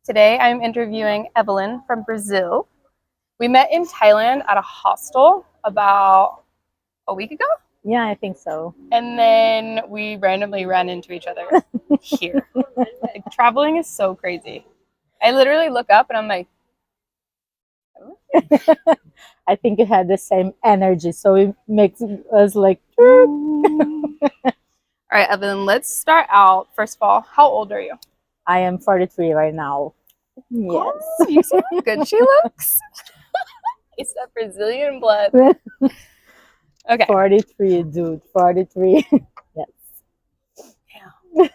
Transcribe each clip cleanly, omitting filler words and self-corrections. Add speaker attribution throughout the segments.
Speaker 1: Today I'm interviewing Evelyn from Brazil. We met in Thailand at a hostel about a week ago,
Speaker 2: Yeah, I think so.
Speaker 1: and then we randomly ran into each other here. Like, traveling is so crazy. I literally look up and I'm like,
Speaker 2: I think it had the same energy, so it makes us like.
Speaker 1: all right, Evelyn, let's start out. First of all, how old are you?
Speaker 2: I am 43 right now. Yes.
Speaker 1: Oh, you see how good she looks? It's that Brazilian blood. Okay.
Speaker 2: 43, dude. 43. Yes.
Speaker 1: Damn.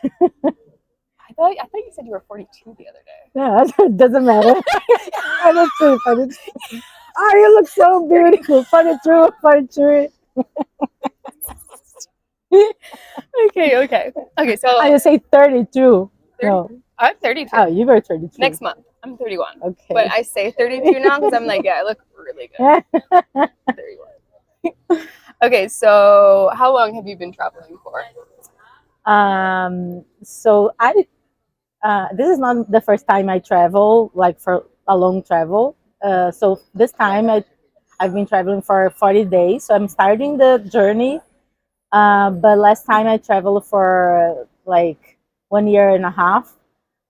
Speaker 1: I thought you said you were 42 the other day.
Speaker 2: Yeah, it doesn't matter. 43, 43. Oh, you look so beautiful. 42, 43.
Speaker 1: Okay. So
Speaker 2: I say 32.
Speaker 1: 30,
Speaker 2: No.
Speaker 1: I'm 32.
Speaker 2: Oh, you were 32.
Speaker 1: Next month, I'm 31.
Speaker 2: Okay.
Speaker 1: But I say 32 now because I'm like, yeah, I look really good. 31. Okay, so how long have you been traveling for?
Speaker 2: So this is not the first time I travel, like for a long travel. So this time I've been traveling for 40 days. So I'm starting the journey. But last time I traveled for like 1 year and a half.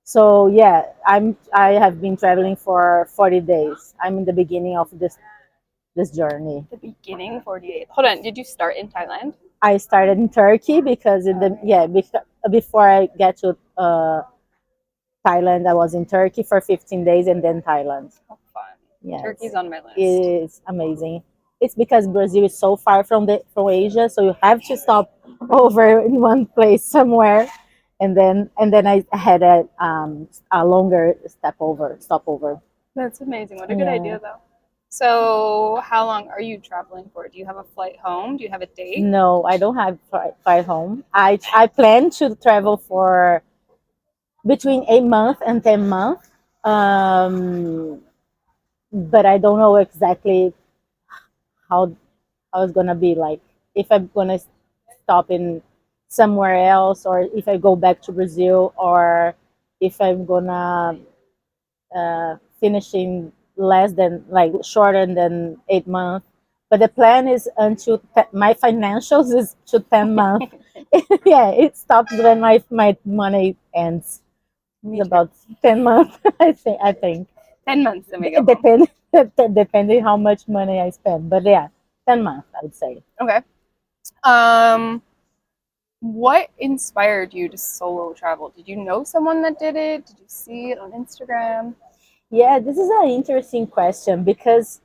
Speaker 2: So yeah, I have been traveling for 40 days. I'm in the beginning of this journey.
Speaker 1: The beginning, 48. Hold on, did you start in Thailand?
Speaker 2: I started in Turkey because before I get to Thailand, I was in Turkey for 15 days and then Thailand.
Speaker 1: Oh, fun.
Speaker 2: Yes,
Speaker 1: Turkey's on my list.
Speaker 2: it's amazing. It's because Brazil is so far from Asia, so you have to stop over in one place somewhere, and then I had a longer stopover.
Speaker 1: That's amazing. What a good
Speaker 2: Yeah.
Speaker 1: idea, though. So, how long are you traveling for? Do you have a flight home? Do you have a date?
Speaker 2: No, I don't have flight home. I plan to travel for between 8 months and 10 months. But I don't know exactly how it's gonna be like if I'm gonna stop in somewhere else or if I go back to Brazil or if I'm gonna finish in less than like shorter than 8 months. But the plan is until my financials is to 10 months. Yeah, it stops when my money ends.
Speaker 1: Me
Speaker 2: It's
Speaker 1: too.
Speaker 2: about 10 months. I think
Speaker 1: 10 months, then we go home.
Speaker 2: depending how much money I spend. But yeah, 10 months I would say.
Speaker 1: Okay. Um, what inspired you to solo travel? Did you know someone that did it? Did you see it on Instagram?
Speaker 2: Yeah, this is an interesting question because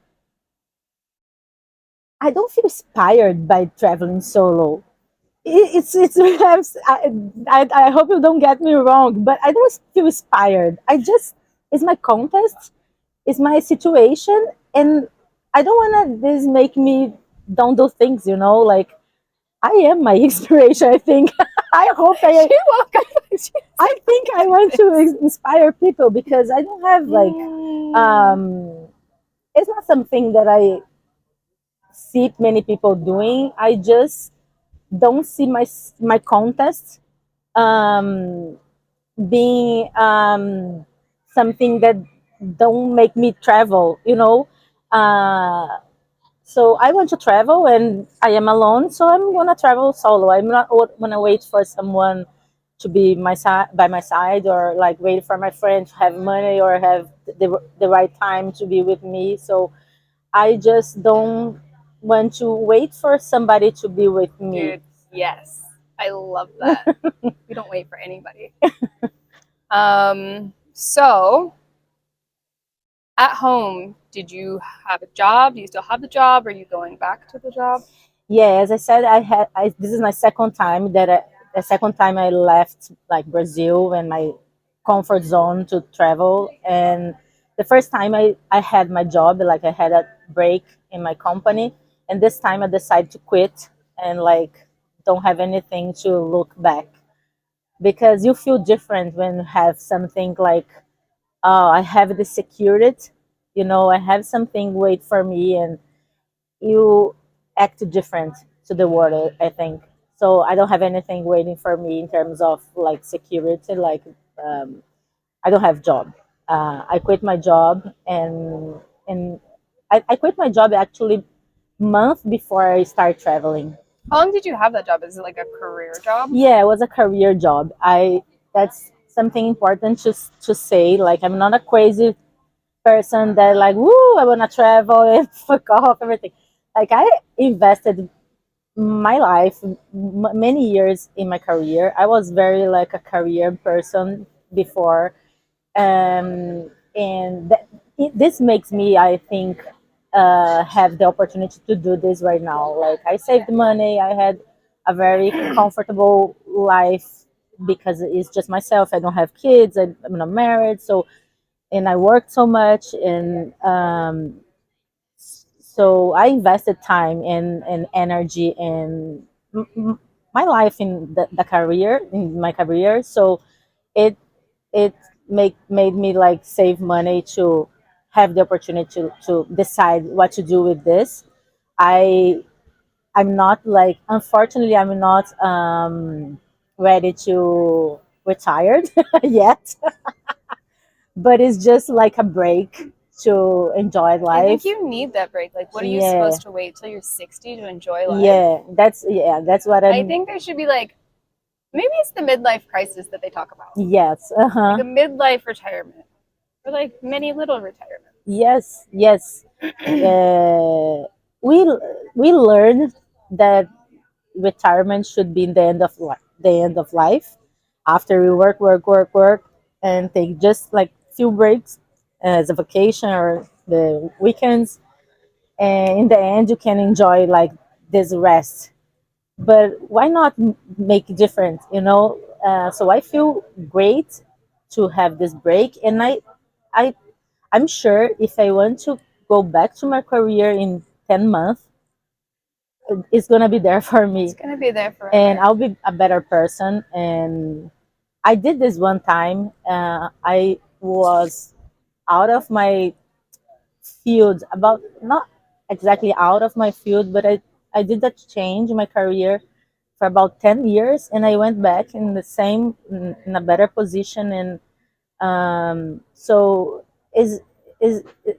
Speaker 2: I don't feel inspired by traveling solo. It's I hope you don't get me wrong, but I don't feel inspired. I just it's my context, it's my situation, and I don't want to this make me don't do things. Like I am my inspiration. I think. I hope I.
Speaker 1: You're welcome.
Speaker 2: I think I want to inspire people because I don't have like it's not something that I see many people doing. I just don't see my contest um, being something that don't make me travel. Uh, so I want to travel, and I am alone, so I'm gonna travel solo. I'm not gonna wait for someone to be by my side, or like wait for my friend to have money or have the right time to be with me. So I just don't want to wait for somebody to be with me.
Speaker 1: Dude, yes. I love that. We don't wait for anybody. So at home, did you have a job? Do you still have the job? Are you going back to the job?
Speaker 2: Yeah, as I said, this is my second time the second time I left like Brazil and my comfort zone to travel. And the first time I had my job, like I had a break in my company, and this time I decided to quit and like don't have anything to look back because you feel different when you have something like, oh, I have the security, I have something wait for me, and you act different to the world, I think. So I don't have anything waiting for me in terms of like security, like I don't have job. I quit my job, and I quit my job actually month before I start traveling.
Speaker 1: How long did you have that job? Is it like a career job?
Speaker 2: Yeah, it was a career job. I That's something important to say. Like, I'm not a crazy person that like, woo, I wanna travel and fuck off everything. Like, I invested my life, many years in my career. I was very like a career person before, and this makes me, I think, have the opportunity to do this right now. Like, I saved money. I had a very comfortable life because it's just myself. I don't have kids. I'm not married, so, and I worked so much, and so I invested time and energy and my life in the career, in my career. So it it made me like save money to have the opportunity to decide what to do with this. I I'm not like, unfortunately, I'm not ready to retire yet, but it's just like a break to enjoy
Speaker 1: I think
Speaker 2: life.
Speaker 1: you need that break. Like, what are you
Speaker 2: Yeah,
Speaker 1: supposed to wait till you're 60 to enjoy life?
Speaker 2: yeah, that's what
Speaker 1: I
Speaker 2: I'm.
Speaker 1: think there should be like, maybe it's the midlife crisis that they talk about,
Speaker 2: Yes,
Speaker 1: like a
Speaker 2: uh-huh.
Speaker 1: midlife retirement or like many little retirements.
Speaker 2: Yes, yes. uh, we we learn that retirement should be in the end of life, after we work, and take just like few breaks as a vacation or the weekends, and in the end you can enjoy like this rest. But why not make it different, so I feel great to have this break, and I I'm sure if I want to go back to my career in 10 months, it's gonna be there for
Speaker 1: It's
Speaker 2: me,
Speaker 1: gonna be there
Speaker 2: and
Speaker 1: forever.
Speaker 2: I'll be a better person. And I did this one time. I was out of my field, about, not exactly out of my field, but I did that change in my career for about 10 years, and I went back in the same, in a better position. And so is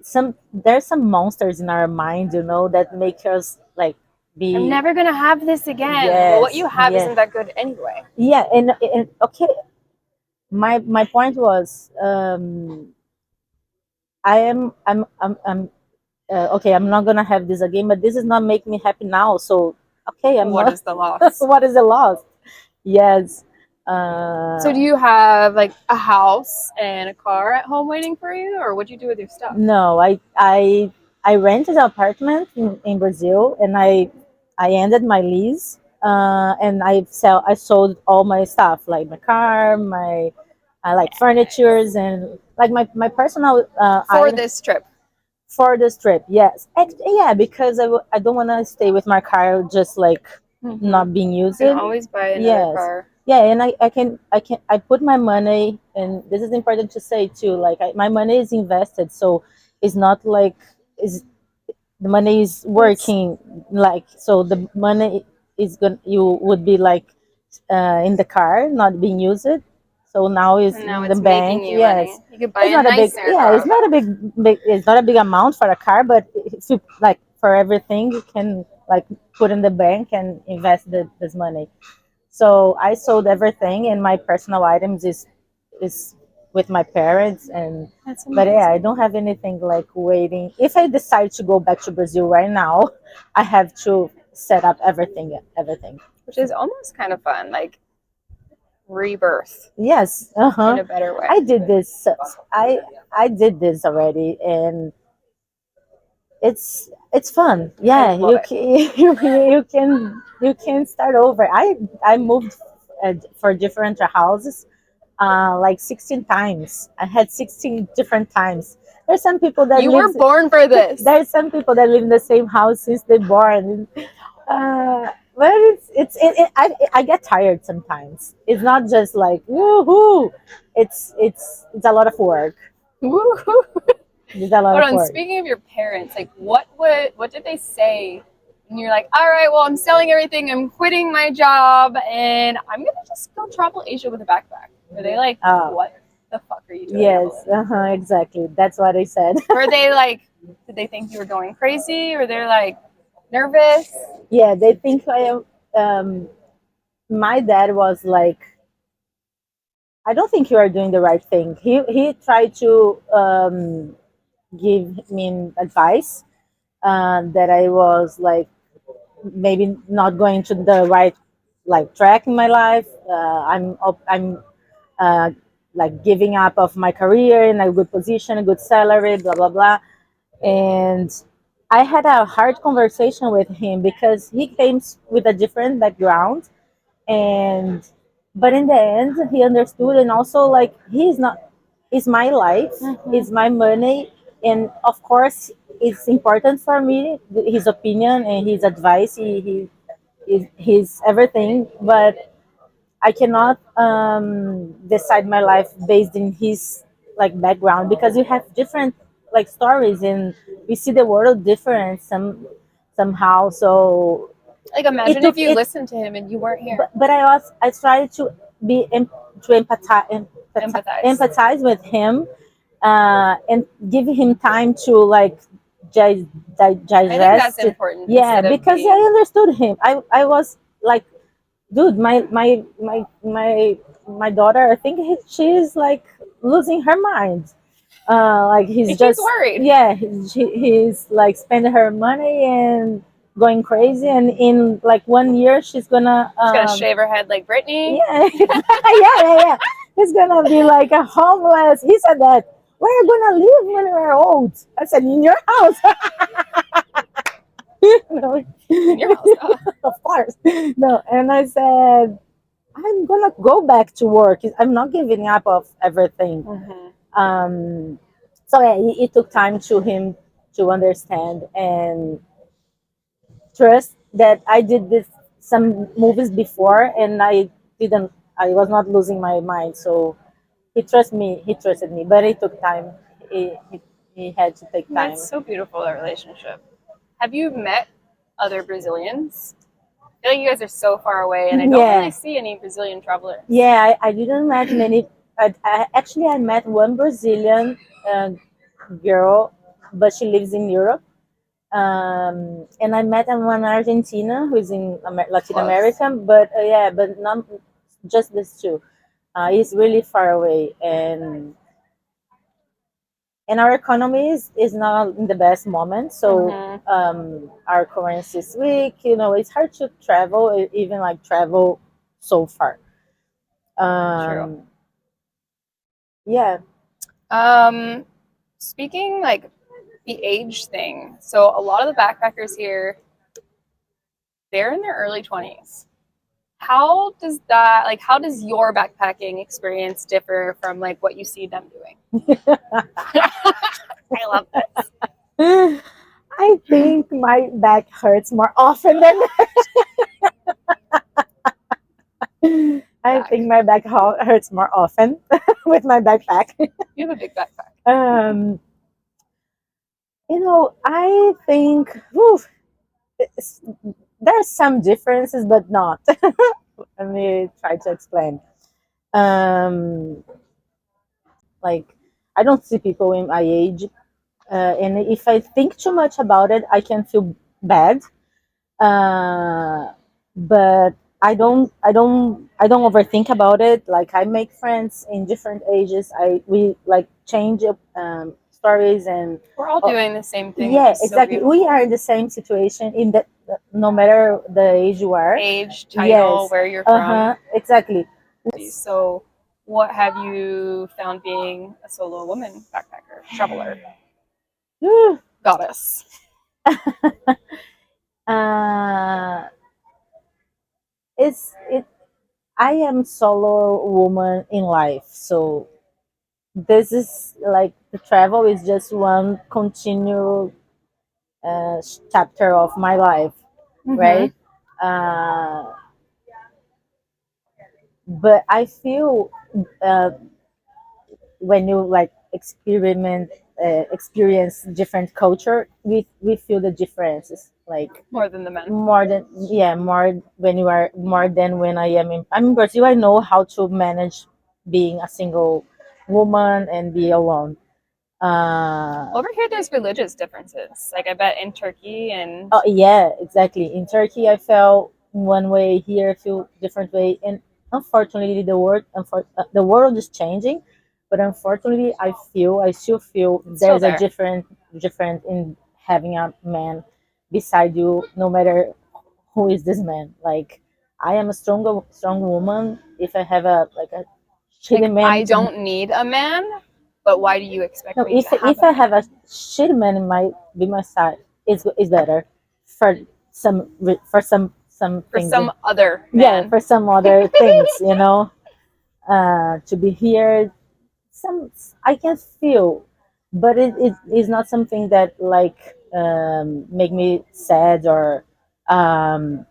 Speaker 2: some there's some monsters in our mind, that make us like
Speaker 1: I'm
Speaker 2: be.
Speaker 1: never gonna have this again. Well, what
Speaker 2: Yes,
Speaker 1: you have
Speaker 2: yeah,
Speaker 1: isn't that good anyway.
Speaker 2: yeah, and okay, my point was, I'm okay, I'm not gonna have this again, but this is not make me happy now, so okay, I'm
Speaker 1: What
Speaker 2: not.
Speaker 1: is the loss?
Speaker 2: What is the loss? Yes.
Speaker 1: So, do
Speaker 2: uh
Speaker 1: you have like a house and a car at home waiting for you, or what'd you do with your stuff?
Speaker 2: no, I rented an apartment in Brazil, and I ended my lease, and I sold all my stuff, like my car, my like furnitures, and like my personal
Speaker 1: For
Speaker 2: item
Speaker 1: this trip.
Speaker 2: for this trip. Yes, yeah, because I don't want to stay with my car just like
Speaker 1: Mm-hmm.
Speaker 2: not being
Speaker 1: You
Speaker 2: used.
Speaker 1: can always buy another
Speaker 2: Yes,
Speaker 1: car.
Speaker 2: yeah, and I put my money, and this is important to say too. Like, my money is invested, so it's not like is the money is
Speaker 1: That's
Speaker 2: working, like, so the money is going you would be like in the car not being used, so now it's
Speaker 1: and now
Speaker 2: in the
Speaker 1: it's making
Speaker 2: bank.
Speaker 1: you
Speaker 2: Yes,
Speaker 1: money. You could buy
Speaker 2: it's
Speaker 1: a
Speaker 2: not a big,
Speaker 1: nicer
Speaker 2: yeah, it's
Speaker 1: car.
Speaker 2: not a big, it's not a big amount for a car, but if you like, for everything you can like put in the bank and invest this money. So I sold everything, and my personal items is with my parents. And
Speaker 1: That's
Speaker 2: but yeah, I
Speaker 1: amazing.
Speaker 2: don't have anything like waiting. If I decide to go back to Brazil right now, I have to set up everything.
Speaker 1: Which is almost kind of fun, like rebirth
Speaker 2: Yes,
Speaker 1: in
Speaker 2: uh-huh.
Speaker 1: a better way.
Speaker 2: I did this. I did this already, and it's fun.
Speaker 1: I
Speaker 2: Yeah,
Speaker 1: love
Speaker 2: you
Speaker 1: it.
Speaker 2: can you can start over. I moved for different houses, like 16 times. I had 16 different times. There's some people that
Speaker 1: You were
Speaker 2: lives
Speaker 1: born for this.
Speaker 2: there's some people that live in the same house since they're born. But I get tired sometimes. It's not just like woohoo. It's a lot of work.
Speaker 1: Woo-hoo.
Speaker 2: It's a lot
Speaker 1: Hold
Speaker 2: of
Speaker 1: on.
Speaker 2: work.
Speaker 1: Speaking of your parents, like what did they say? And you're like, all right, well, I'm selling everything. I'm quitting my job, and I'm gonna just go travel Asia with a backpack. Were they like,
Speaker 2: Uh,
Speaker 1: what the fuck are you doing,
Speaker 2: Yes,
Speaker 1: Evelyn?
Speaker 2: exactly. That's what I said.
Speaker 1: Were they like, did they think you were going crazy? Or they're like nervous?
Speaker 2: Yeah, they think I am. My dad was like, I don't think you are doing the right thing. He tried to give me advice that I was like maybe not going to the right like track in my life. I'm uh, like giving up of my career in a good position, a good salary, blah blah blah. And I had a hard conversation with him because he came with a different background, and but in the end he understood, and also like he's not, it's my life, it's my money, and of course it's important for me his opinion and his advice. He's everything, but I cannot decide my life based in his like background, because you have different like stories and we see the world different somehow. So
Speaker 1: Like,
Speaker 2: it
Speaker 1: imagine if
Speaker 2: took
Speaker 1: you
Speaker 2: it,
Speaker 1: listened to him and you weren't here.
Speaker 2: but I tried to be to
Speaker 1: Empathize.
Speaker 2: empathize with him, and give him time to like di-
Speaker 1: I think that's
Speaker 2: digest it.
Speaker 1: important
Speaker 2: Yeah,
Speaker 1: instead of
Speaker 2: because I
Speaker 1: being.
Speaker 2: understood him. I was like, dude, my daughter, I think she's like losing her mind. Like he's
Speaker 1: He's
Speaker 2: just,
Speaker 1: worried.
Speaker 2: yeah, he's like spending her money and going crazy, and in like 1 year she's gonna
Speaker 1: She's gonna shave her head like Britney.
Speaker 2: yeah yeah. He's gonna be like a homeless. He said that, where are you gonna live when you're old? I said, in your house. No.
Speaker 1: In your house, duh.
Speaker 2: Of course. No, and I said, I'm gonna go back to work. I'm not giving up of everything.
Speaker 1: Mm-hmm.
Speaker 2: So yeah, it took time to him to understand and trust that I did this some movies before, and didn't. I was not losing my mind. So he trusted me. He trusted me, but it took time. He had to take time.
Speaker 1: That's so beautiful, that relationship. Have you met other Brazilians? I feel like you guys are so far away, and I don't really
Speaker 2: Yeah,
Speaker 1: see any Brazilian travelers.
Speaker 2: yeah. I didn't met many. Actually, I met one Brazilian uh, girl, but she lives in Europe. And I met one Argentina who's in Latin
Speaker 1: Close.
Speaker 2: America, but yeah, but not just these two. It's really far away, and our economy is not in the best moment. So
Speaker 1: Mm-hmm.
Speaker 2: our currency is weak. You know, it's hard to travel, even like travel so far.
Speaker 1: True.
Speaker 2: Um, yeah.
Speaker 1: Um, Speaking like the age thing, so a lot of the backpackers here, they're in their early 20s. How does that, like, how does your backpacking experience differ from like what you see them doing? I love this.
Speaker 2: I think my back hurts more often than I
Speaker 1: Back.
Speaker 2: think my back hurts more often with my backpack.
Speaker 1: You have a big backpack.
Speaker 2: um, I think it's- there are some differences, but not. Let me try to explain. Um, like, I don't see people in my age, and if I think too much about it, I can feel bad. uh, but I don't overthink about it. Like, I make friends in different ages. We like change stories, and
Speaker 1: We're all
Speaker 2: uh,
Speaker 1: doing the same thing, which
Speaker 2: yeah,
Speaker 1: is so
Speaker 2: exactly, we
Speaker 1: beautiful.
Speaker 2: are in the same situation in that, no matter the age you are.
Speaker 1: Age, title,
Speaker 2: Yes,
Speaker 1: where you're from.
Speaker 2: uh-huh, exactly.
Speaker 1: So, what have you found being a solo woman backpacker, traveler, goddess?
Speaker 2: uh it I am solo woman in life, so this is like the travel is just one continual chapter of my life,
Speaker 1: Mm-hmm.
Speaker 2: right? uh, but I feel uh, when you like experience different culture, we feel the differences, like
Speaker 1: More than the men.
Speaker 2: more than, yeah, more when you are more than when I'm in Brazil. I know how to manage being a single woman and be alone. Uh,
Speaker 1: Over here, there's religious differences. Like I bet in Turkey and
Speaker 2: oh yeah, exactly. In Turkey, I felt one way. Here, I feel different way. And unfortunately, the world is changing. But unfortunately, I still feel
Speaker 1: it's still
Speaker 2: there's a
Speaker 1: there.
Speaker 2: different in having a man beside you, no matter who is this man. Like I am a strong woman. If I have a
Speaker 1: Like
Speaker 2: shitty man
Speaker 1: I
Speaker 2: to
Speaker 1: don't need a man, but why do you expect
Speaker 2: no,
Speaker 1: me to have
Speaker 2: if
Speaker 1: a
Speaker 2: I have
Speaker 1: man?
Speaker 2: a shitty man in my be my side, it's better for for some
Speaker 1: For
Speaker 2: things.
Speaker 1: some other
Speaker 2: Yeah,
Speaker 1: man.
Speaker 2: for some other things, you know. To be here, some I can feel, but it is not something that like make me sad or um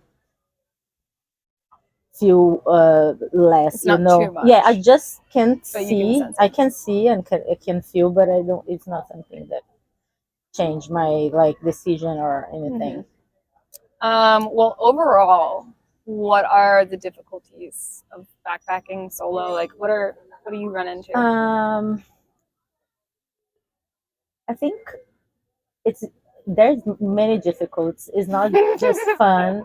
Speaker 2: feel less,
Speaker 1: It's
Speaker 2: you
Speaker 1: not too
Speaker 2: know. Yeah, I
Speaker 1: much,
Speaker 2: just can't
Speaker 1: but you can
Speaker 2: see.
Speaker 1: sense
Speaker 2: I
Speaker 1: it.
Speaker 2: can see and I can feel, but I don't. It's not something that change my like decision or
Speaker 1: Hmm.
Speaker 2: anything.
Speaker 1: Well, overall, what are the difficulties of backpacking solo? Like, what do you run into?
Speaker 2: Um, I think it's there's many difficulties. It's not just fun.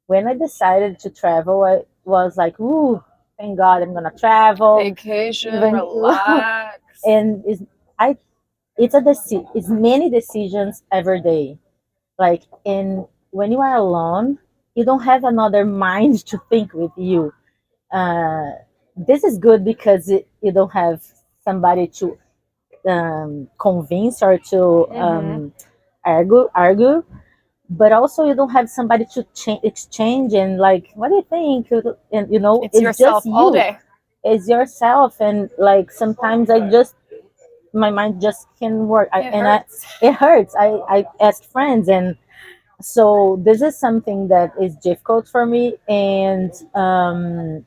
Speaker 2: When I decided to travel, I was like, "Ooh, thank God, I'm gonna travel."
Speaker 1: Vacation,
Speaker 2: Even
Speaker 1: relax.
Speaker 2: and I it's many decisions every day. Like in when you are alone, you don't have another mind to think with you. Uh, this is good because you don't have somebody to convince or to
Speaker 1: Hmm.
Speaker 2: argue, but also you don't have somebody to exchange and like, what do you think? And you know,
Speaker 1: It's
Speaker 2: it's just
Speaker 1: yourself all
Speaker 2: you,
Speaker 1: day.
Speaker 2: it's yourself, and like sometimes I just my mind just can work.
Speaker 1: It hurts.
Speaker 2: It hurts. I ask friends, and so this is something that is difficult for me, and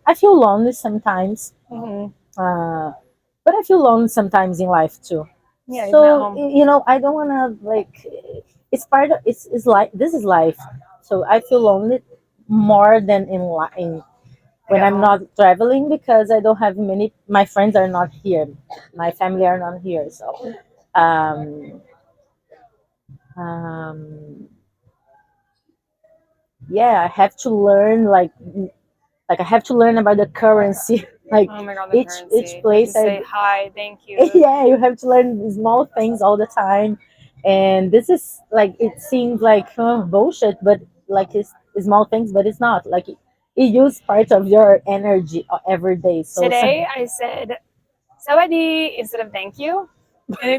Speaker 2: I feel lonely sometimes.
Speaker 1: Hmm.
Speaker 2: uh, but I feel lonely sometimes in life too.
Speaker 1: Yeah, even at
Speaker 2: So
Speaker 1: home.
Speaker 2: you know, I don't want to like. It's part of it's like this is life. So I feel lonely more than in
Speaker 1: Like
Speaker 2: when
Speaker 1: at
Speaker 2: I'm
Speaker 1: home.
Speaker 2: not traveling because I don't have many. My friends are not here. My family are not here. So um, um, yeah, I have to learn like I have to learn about the currency. Like
Speaker 1: Oh my god, the
Speaker 2: each
Speaker 1: currency. You have to
Speaker 2: place I
Speaker 1: say hi, thank you.
Speaker 2: yeah, you have to learn small things all the time. And this is like it seems like bullshit, but like it's small things, but it's not. Like it use part of your energy every day. So,
Speaker 1: Today I said "sawadee" instead of "thank you,"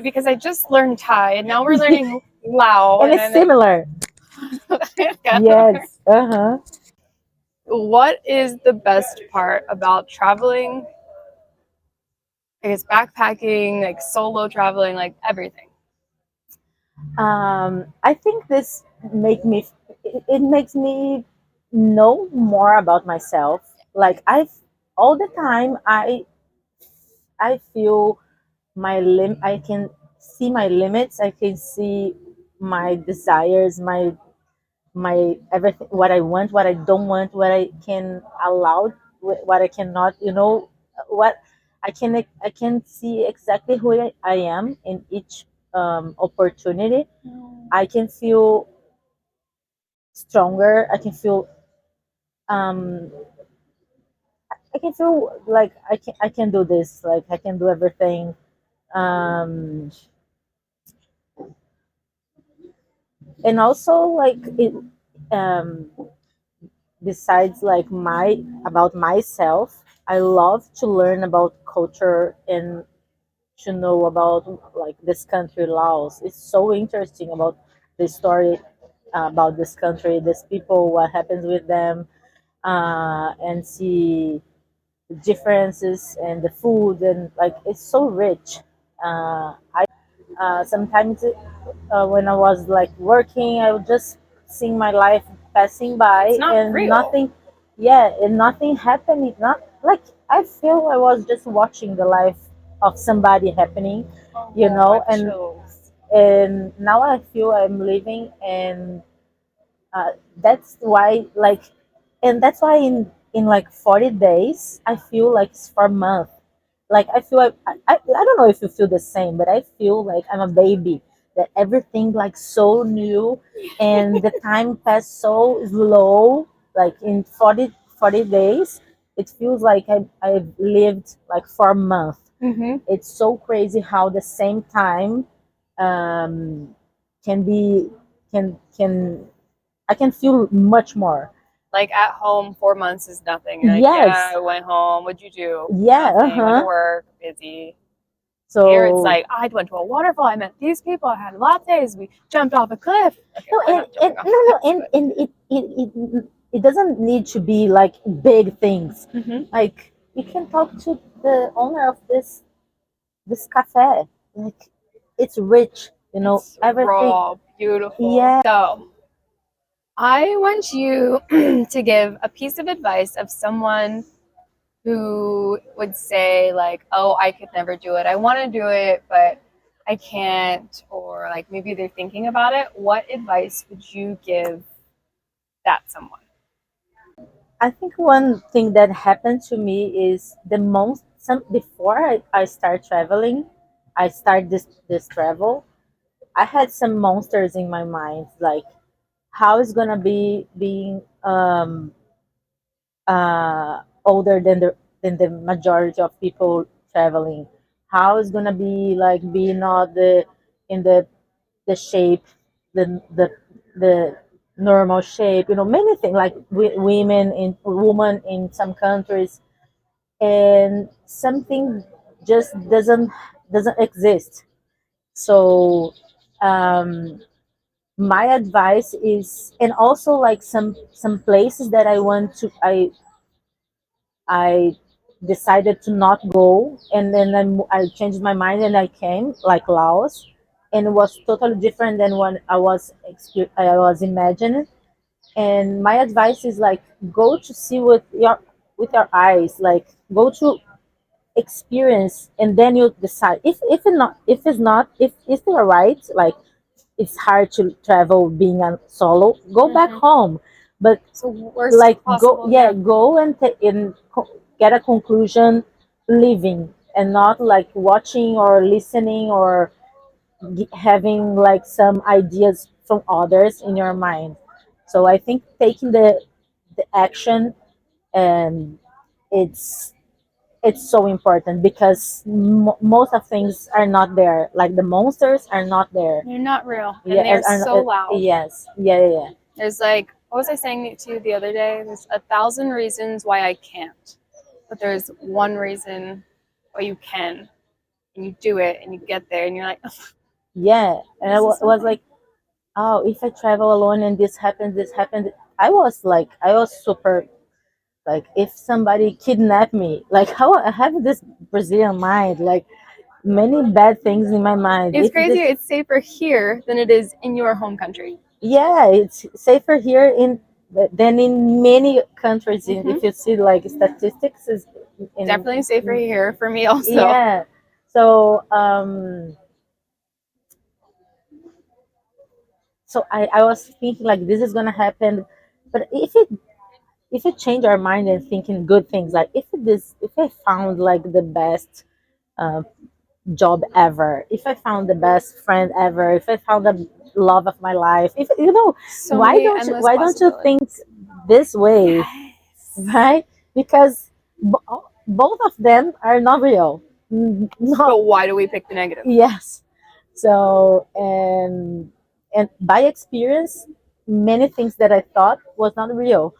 Speaker 1: because I just learned Thai, and now we're learning Lao,
Speaker 2: and
Speaker 1: and
Speaker 2: it's
Speaker 1: then
Speaker 2: similar. Yes. Uh-huh.
Speaker 1: what is the best part about traveling? I guess backpacking, like solo traveling, like everything.
Speaker 2: I think this make me it makes me know more about myself. Like I've all the time I feel I can see my limits. I can see my desires, my everything, what I want, what I don't want, what I can allow, what I cannot, you know, what I can see exactly who I am in each opportunity. I can feel stronger. Um I can feel like I can do this, like I can do everything. um and also like it um besides like my about myself, I love to learn about culture and to know about like this country, Laos. It's so interesting about the story about this country, these people, what happens with them, and see the differences and the food, and like it's so rich. Sometimes when I was like working, I would just seeing my life passing
Speaker 1: It's
Speaker 2: by
Speaker 1: not
Speaker 2: and
Speaker 1: real.
Speaker 2: nothing, yeah, and nothing happening. Not like I feel I was just watching the life of somebody happening, you
Speaker 1: Oh, I
Speaker 2: know,
Speaker 1: have chills.
Speaker 2: and now I feel I'm living, and that's why like, and that's why in like 40 days I feel like it's for a month. like I feel like I don't know if you feel the same, but I feel like I'm a baby, that everything like so new, and the time passed so slow, like in 40 days it feels like I've lived like 4 months.
Speaker 1: Mm-hmm.
Speaker 2: It's so crazy how the same time um, can be can I can feel much more.
Speaker 1: Like at home, 4 months is nothing. You're like, yeah,
Speaker 2: Yes,
Speaker 1: I went home. What'd you do?
Speaker 2: yeah,
Speaker 1: Nothing. Went to
Speaker 2: uh-huh.
Speaker 1: work, busy. Here it's
Speaker 2: So
Speaker 1: like, I went to a waterfall. I met these people. I had lattes. We jumped off a cliff. Okay,
Speaker 2: no,
Speaker 1: probably not
Speaker 2: and
Speaker 1: jumping off
Speaker 2: no,
Speaker 1: a
Speaker 2: no,
Speaker 1: cliff, but
Speaker 2: it doesn't need to be like big things.
Speaker 1: mm-hmm.
Speaker 2: Like you can talk to the owner of this cafe. Like it's rich,
Speaker 1: It's
Speaker 2: everything.
Speaker 1: raw, beautiful.
Speaker 2: Yeah,
Speaker 1: So I want you to give a piece of advice of someone who would say like, "Oh, I could never do it. I want to do it, but I can't," or like maybe they're thinking about it. What advice would you give that someone?
Speaker 2: I think one thing that happened to me is the most some before I start traveling, I start this travel. I had some monsters in my mind, like how is gonna be being older than the majority of people traveling. How is gonna be like being not in the shape, the normal shape. Many things like women in some countries, and something just doesn't exist. So um, my advice is, and also like some places that I decided to not go, and then I changed my mind and I came, like Laos, and it was totally different than what I was imagining. And my advice is like go to see with your eyes, like go to experience, and then you decide if you're right, like it's hard to travel being a solo, go back
Speaker 1: Mm-hmm.
Speaker 2: home. But
Speaker 1: So worst
Speaker 2: like go,
Speaker 1: possible,
Speaker 2: yeah,
Speaker 1: yeah.
Speaker 2: go get a conclusion living, and not like watching or listening or having like some ideas from others in your mind. So I think taking the action, and it's it's so important, because most of things are not there, like the monsters are not there.
Speaker 1: They're not real,
Speaker 2: Yeah,
Speaker 1: and they're
Speaker 2: are
Speaker 1: so loud.
Speaker 2: yes, yeah, yeah, yeah.
Speaker 1: There's like, what was I saying to you the other day? There's 1,000 reasons why I can't, but there's one reason why you can, and you do it, and you get there, and you're like,
Speaker 2: Yeah, and
Speaker 1: this is so
Speaker 2: was
Speaker 1: fun.
Speaker 2: like, oh, if I travel alone and this happened, I was super, like, if somebody kidnapped me, like, how I have this Brazilian mind, like many bad things in my mind.
Speaker 1: It's
Speaker 2: If
Speaker 1: crazy.
Speaker 2: this,
Speaker 1: It's safer here than it is in your home country.
Speaker 2: yeah, it's safer here than in many countries.
Speaker 1: Mm-hmm.
Speaker 2: If you see like statistics, is in
Speaker 1: Definitely safer here for me also.
Speaker 2: yeah. So I was thinking like this is gonna happen, but if it change our mind and thinking good things, like if I found like the best uh, job ever, if I found the best friend ever, if I found the love of my life, if
Speaker 1: So
Speaker 2: why
Speaker 1: many
Speaker 2: don't you
Speaker 1: endless
Speaker 2: why don't you think
Speaker 1: possibilities.
Speaker 2: this way,
Speaker 1: Yes.
Speaker 2: right? Because both of them are not real.
Speaker 1: But
Speaker 2: Not
Speaker 1: why do we pick the negative?
Speaker 2: yes. So and by experience, many things that I thought was not real,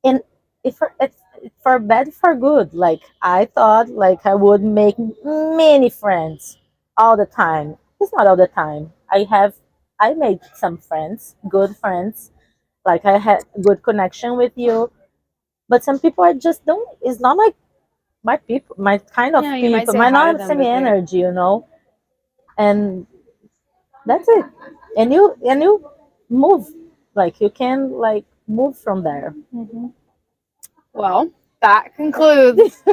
Speaker 2: and if for it's for bad for good, like I thought like I would make many friends all the time. It's not all the time. I made some friends, good friends, like I had good connection with you, but some people I just don't, it's not like my people, my kind of
Speaker 1: Yeah, you might
Speaker 2: people,
Speaker 1: say
Speaker 2: my
Speaker 1: hi to
Speaker 2: not
Speaker 1: them,
Speaker 2: same
Speaker 1: but they
Speaker 2: energy, and that's it. And you move, like you can like move from there.
Speaker 1: mm-hmm. Well, that concludes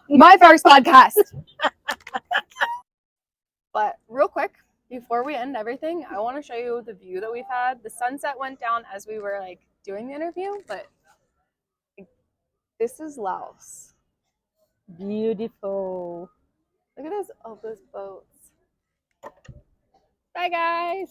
Speaker 1: my first podcast. But real quick, before we end everything, I want to show you the view that we've had. The sunset went down as we were doing the interview, but this is Laos.
Speaker 2: Beautiful.
Speaker 1: Look at those boats. Bye, guys.